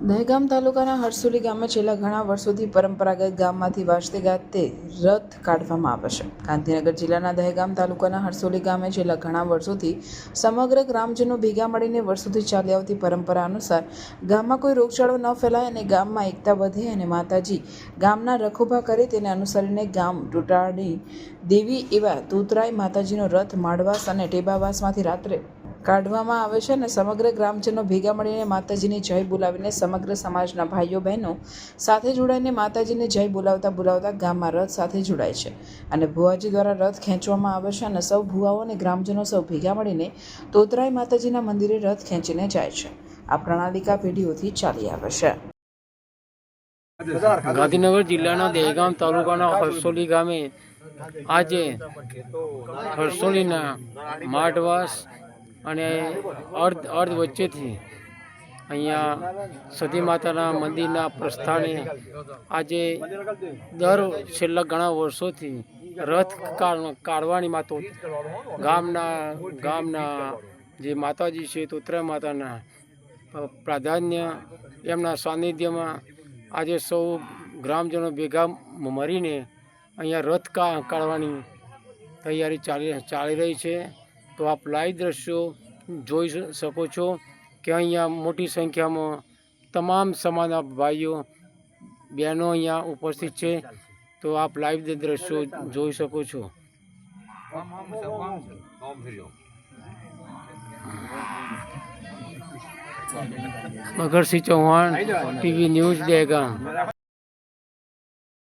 દહેગામ તાલુકાના હરસોલી ગામે છેલ્લા ઘણા વર્ષોથી પરંપરાગત ગામમાંથી વાજતે ગાજતે રથ કાઢવામાં આવે છે। ગાંધીનગર જિલ્લાના દહેગામ તાલુકાના હરસોલી ગામે છેલ્લા ઘણા વર્ષોથી સમગ્ર ગ્રામજનો ભેગા મળીને વર્ષોથી ચાલી આવતી પરંપરા અનુસાર ગામમાં કોઈ રોગચાળો ન ફેલાય અને ગામમાં એકતા વધે અને માતાજી ગામના રખોભા કરે તેને અનુસરીને ગામ રૂટાડી દેવી એવા તૂતરાય માતાજીનો રથ માળવાસ અને ટેબાવાસમાંથી રાત્રે કાઢવામાં આવે છે અને સમગ્ર ગ્રામજનો ભેગા મળીને માતાજીની જય બોલાવીને સમગ્ર સમાજના ભાઈઓ બહેનો સાથે જોડાઈને માતાજીને જય બોલાવતા ગામમાં રથ સાથે જોડાય છે અને ભુવાજી દ્વારા રથ ખેંચવામાં આવે છે અને સૌ ભુવાઓ અને ગ્રામજનો સૌ ભેગા મળીને તોતરાય માતાજીના મંદિરે રથ ખેંચીને જાય છે। આ પ્રણાલિકા પેઢીઓથી ચાલી આવે છે। ગાંધીનગર જિલ્લાના દહેગામ તાલુકાના હરસોલી ગામે આજે હરસોલીના માઢવાસ અને અર્ધ વચ્ચેથી અહીંયા સતી માતાના મંદિરના પ્રસ્થાને આજે છેલ્લા ઘણા વર્ષોથી રથ કાઢવાની માતો ગામના જે માતાજી છે તોતરાય માતાના પ્રાધાન્ય એમના સાનિધ્યમાં આજે સૌ ગ્રામજનો ભેગા મળીને અહીંયા રથ કાઢવાની તૈયારી ચાલી રહી છે। તો આપ લાઈવ દ્રશ્યો જોઈ શકો છો કે અહીંયા મોટી સંખ્યામાં તમામ સમાજના ભાઈઓ બહેનો અહીંયા ઉપસ્થિત છે। તો આપ લાઈવ દ્રશ્યો જોઈ શકો છો। મગરસિંહ ચૌહાણ, ટીવી ન્યૂઝ દહેગામ।